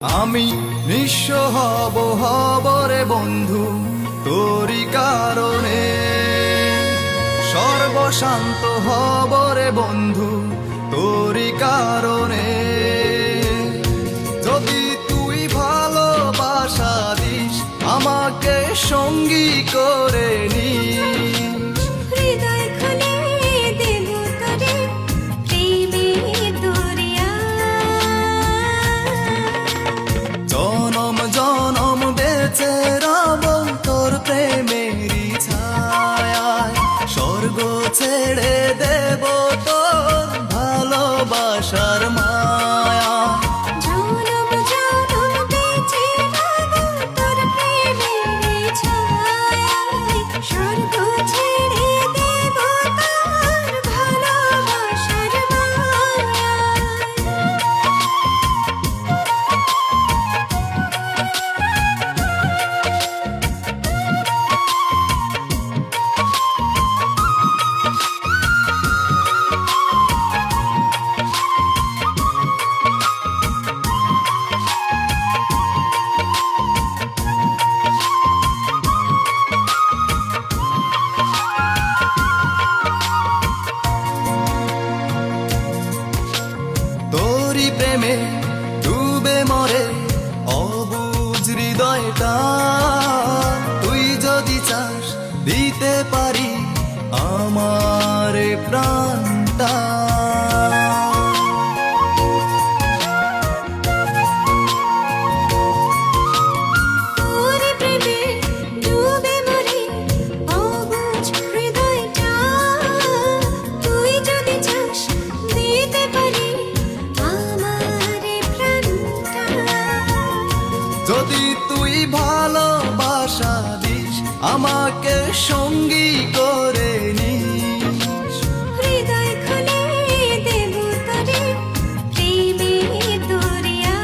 আমি নিঃস্ব হব রে বন্ধু তোরি কারণে, সর্বশান্ত হব রে বন্ধু তোরি কারণে। যদি তুই ভালোবাসা দিস আমাকে সঙ্গী করে নিস, হৃদয় খুলে দেব তোরে প্রেমের দরিয়া। জনম জনম বেঁচে রব তোর প্রেমেরই ছায়ায়, স্বর্গ ছেড়ে দেব তোর ভালোবাসার মায়া। জনম জনম বেঁচে রব তোর প্রেমের ছায়ায়, স্বর্গ ছেড়ে দেব তোর ভালোবাসার মায়ায়। তোরি প্রেমে ডুবে মরে অবুঝ হৃদয়টা, তুই যদি চাস দিতে পারি আমার এ প্রাণটা। তোর প্রেমে ডুবে মরে অবুঝ হৃদয়টা, তুই যদি চাস দিতে পারি আমার এই প্রাণটা। যদি তুই ভালোবাসা দিস আমাকে সঙ্গী করে নিস, হৃদয় খুলে দেব তোরে প্রেমের দরিয়া।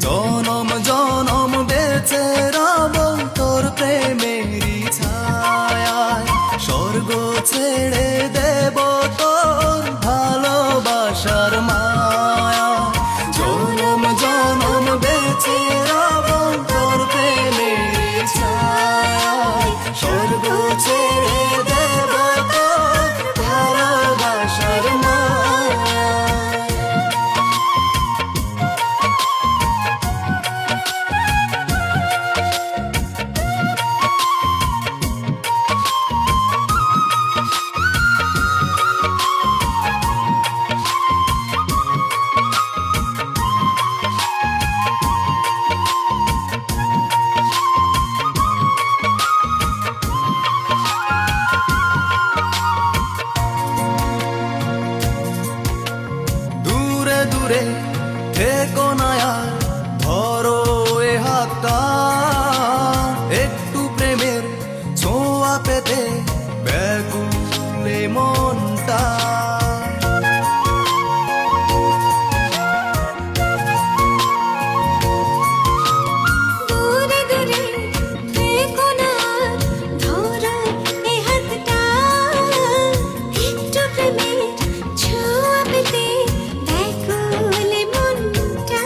জনম জনম বেঁচে রব তোর প্রেমেরই ছায়ায়, স্বর্গ ছেড়ে দেব তোর ভালোবাসার মায়া। জনম জনম বেঁচে রব তোর প্রেমেরই ছায়ায়, স্বর্গ ছেড়ে দেব তোর ভালোবাসার মায়া। দূরে দূরে থেকো না আর, ধরো এ হাতটা, একটু প্রেমের ছোঁয়া পেতে ব্যাকুলে মনটা। দূরে দূরে থেকো না আর, ধরো এই হাতটা, একটু প্রেমের ছোঁয়া পেতে ব্যাকুল মনটা।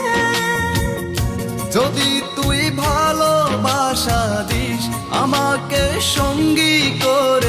যদি তুই ভালোবাসা দিস আমাকে সঙ্গী করে